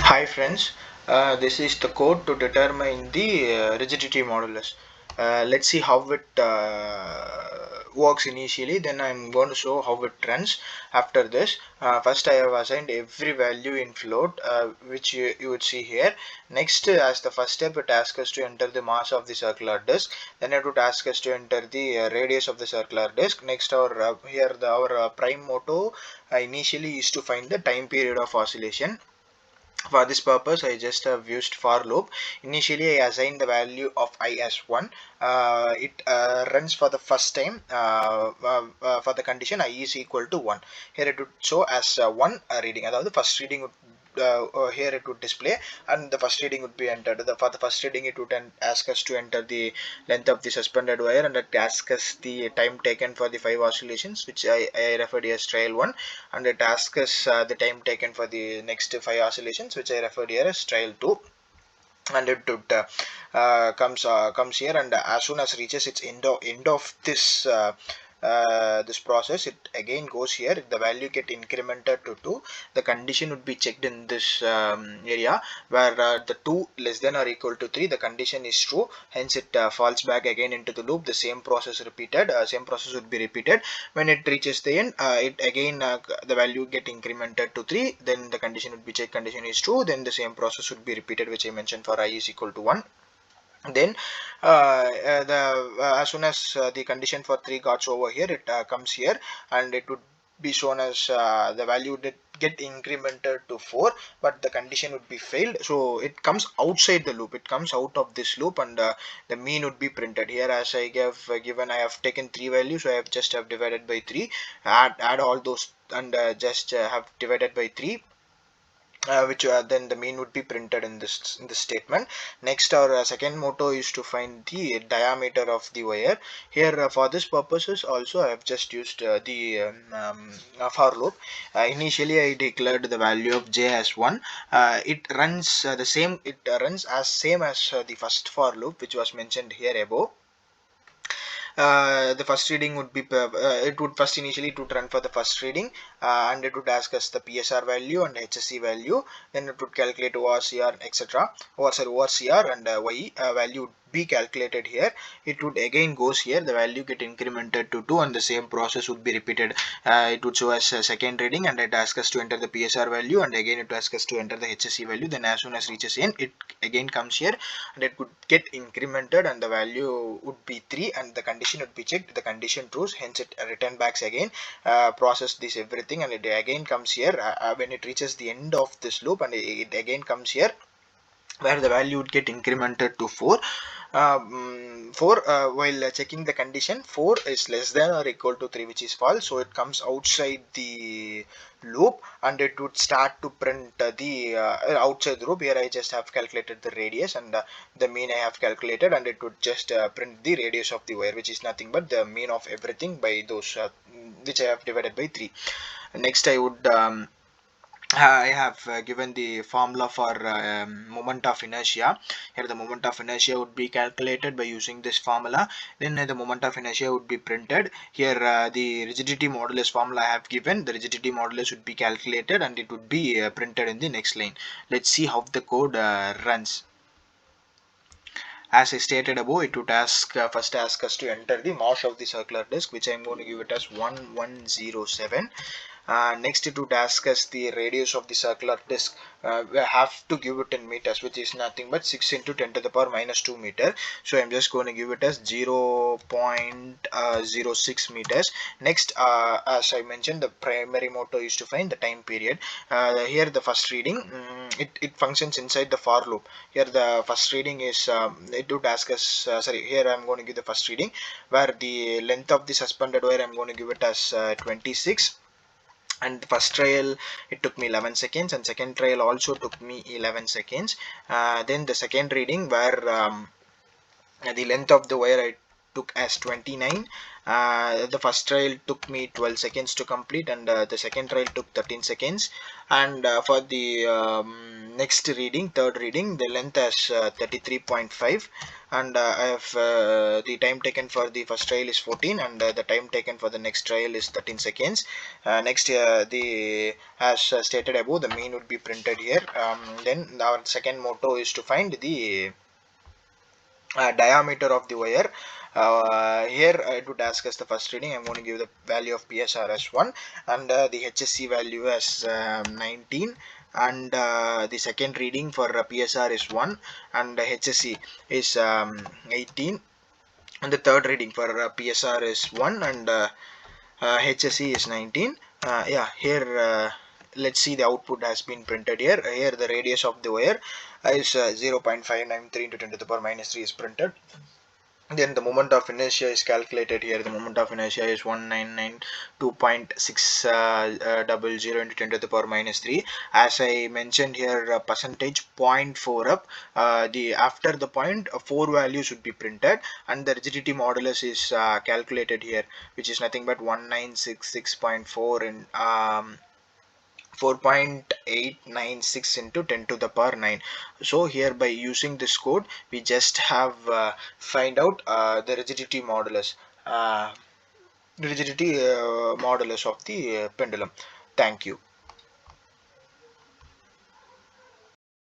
Hi friends, this is the code to determine the rigidity modulus. Let's see how it works initially, then I'm going to show how it runs after this. First I have assigned every value in float, which you would see here. Next, as the first step, it asks us to enter the mass of the circular disk. Then it would ask us to enter the radius of the circular disk. Next, our prime motto initially is to find the time period of oscillation. For this purpose, I just have used for loop. Initially, I assign the value of I as 1. It runs for the first time for the condition I is equal to 1. Here it would show as 1 reading. The first reading would here it would display, and the first reading would be entered. For the first reading, it would ask us to enter the length of the suspended wire, and it asks us the time taken for the 5 oscillations, which I referred as trial 1, and it asks us the time taken for the next 5 oscillations, which I referred here as trial 2. And it would comes here, and as soon as reaches its end of this this process, it again goes here. The value get incremented to 2. The condition would be checked in this area where the 2 less than or equal to 3, the condition is true, hence it falls back again into the loop. The same process would be repeated. When it reaches the end, it again the value get incremented to 3, then the condition would be checked, condition is true, then the same process would be repeated, which I mentioned for I is equal to 1. Then as soon as the condition for 3 got over here, it comes here, and it would be shown as the value did get incremented to 4, but the condition would be failed, so it comes outside the loop. It comes out of this loop, and the mean would be printed here. As I given, I have taken 3 values, so I have just have divided by 3, add all those, and just have divided by 3, which then the mean would be printed in this statement. Next, our second motto is to find the diameter of the wire. Here for this purposes also, I have just used the for loop. Initially I declared the value of j as 1. It runs the same, it runs as same as the first for loop, which was mentioned here above. The first reading would be it would first initially to run for the first reading, and it would ask us the PSR value and HSC value. Then it would calculate ORCR, etc. ORCR and Y value would be calculated here. It would again goes here, the value get incremented to 2, and the same process would be repeated. It would show us a second reading, and it asks us to enter the PSR value, and again it asks us to enter the HSC value. Then as soon as reaches in, it again comes here, and it would get incremented, and the value would be 3, and the condition would be checked, the condition true, hence it return backs again, process this everything, and it again comes here when it reaches the end of this loop, and it again comes here where the value would get incremented to 4. 4 while checking the condition, 4 is less than or equal to 3, which is false, so it comes outside the loop, and it would start to print the outside the loop. Here I just have calculated the radius, and the mean I have calculated, and it would just print the radius of the wire, which is nothing but the mean of everything by those which I have divided by 3. Next, I have given the formula for moment of inertia. Here the moment of inertia would be calculated by using this formula. Then the moment of inertia would be printed. Here the rigidity modulus formula I have given. The rigidity modulus would be calculated, and it would be printed in the next line. Let's see how the code runs. As I stated above, it would first ask us to enter the mass of the circular disk, which I am going to give it as 1107. Next, it would ask us the radius of the circular disk. We have to give it in meters, which is nothing but 6 into 10 to the power minus 2 meter. So I'm just going to give it as 0.06 meters. Next, as I mentioned, the primary motto is to find the time period. Here the first reading, it functions inside the for loop. Here the first reading is it would ask us here I'm going to give the first reading, where the length of the suspended wire I'm going to give it as 26. And the first trial it took me 11 seconds, and second trial also took me 11 seconds. Then the second reading, where the length of the wire I took as 29. The first trial took me 12 seconds to complete, and the second trial took 13 seconds. And for the next reading, third reading, the length as 33.5, and I have the time taken for the first trial is 14, and the time taken for the next trial is 13 seconds. Next, the as stated above, the mean would be printed here. Then our second motto is to find the diameter of the wire. Here it would ask us the first reading. I'm going to give the value of PSR as 1, and the HSC value as 19, and the second reading for PSR is 1, and HSC is 18, and the third reading for PSR is 1, and HSC is 19. Yeah, here let's see, the output has been printed here. Here the radius of the wire is 0.593 into 10 to the power minus 3 is printed. Then the moment of inertia is calculated here. The moment of inertia is 1992.600 into 10 to the power minus 3. As I mentioned here, percentage 0.4 up. The after the point, 4 values should be printed, and the rigidity modulus is calculated here, which is nothing but 1966.4 in 4.896 into 10 to the power 9. So here, by using this code, we just have find out the rigidity modulus of the pendulum. Thank you.